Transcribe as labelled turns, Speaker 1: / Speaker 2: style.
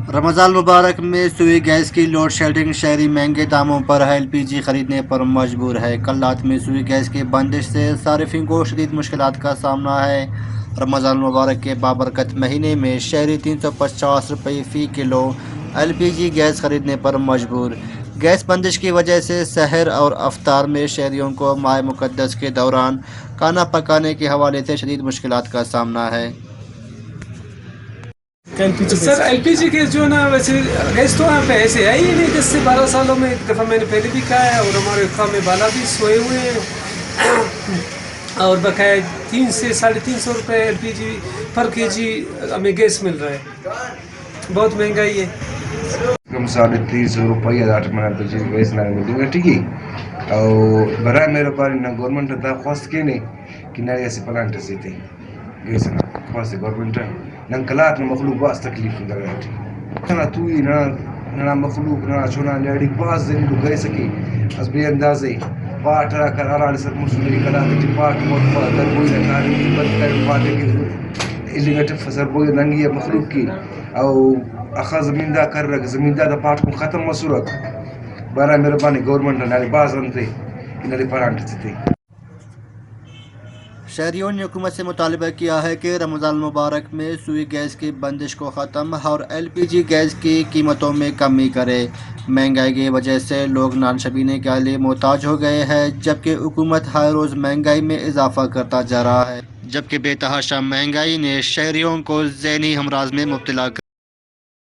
Speaker 1: रमज़ान मुबारक में सुई गैस की लोड शेडिंग, शहरी महंगे दामों पर LPG खरीदने पर मजबूर है। कल रात में सुई गैस की बंदिश से सारिफिन को शदीद मुश्किलात का सामना है। रमज़ान मुबारक के बाबरकत महीने में शहरी 350 रुपये फ़ी किलो LPG गैस खरीदने पर मजबूर। गैस बंदिश की वजह से सहर और अफ्तार में शहरियों को माह मुक़द्दस के दौरान खाना पकाने के हवाले से शदीद मुश्किलात का सामना है।
Speaker 2: सर एलपीजी गैस जो है ना, वैसे गैस तो यहाँ पे ऐसे है ही नहीं। 10 से 12 सालों में एक दफ़ा मैंने पहले भी कहा है, और हमारे काम में बाला भी सोए हुए हैं। और बकाया 3 से 350 रुपये एलपीजी पर केजी हमें गैस मिल रहा है। बहुत महंगाई है।
Speaker 3: कम 350 रुपये आठ मना तो जी गैस ना मिलेगा ठीक है। और बरा मेरे पास ना गवर्नमेंट था खास के नहीं कि ना ऐसे प्लांट से थे गैस ना खास गवर्नमेंट ना कलात ना मखलूक बास तकलीफ दराती ना तू ना ना मखलूक ना चुना نادي باز زين لو جاي سكي از بي اندازي بات را قرار على سر مسلمي كلام دي بات مو فاضل بوي ناري بدل بات اللي نتفسر بوي نانجي مخلوق کی او اخذ زمین دا کر رکھ زمین دا پاٹ کو ختم مسورت برا مہربانی گورنمنٹ نے باز انتے انہی پرانٹ تھی۔
Speaker 1: शहरियों ने हुकूमत से मुतालबा किया है कि रमज़ान मुबारक में सुई गैस की बंदिश को ख़त्म और LPG गैस की कीमतों में कमी करे। महंगाई की वजह से लोग नान शबीने के लिए मोहताज हो गए हैं, जबकि हुकूमत हर रोज़ महंगाई में इजाफा करता जा रहा है। जबकि बेतहाशा महंगाई ने शहरियों को ज़हनी अमराज में मुब्तला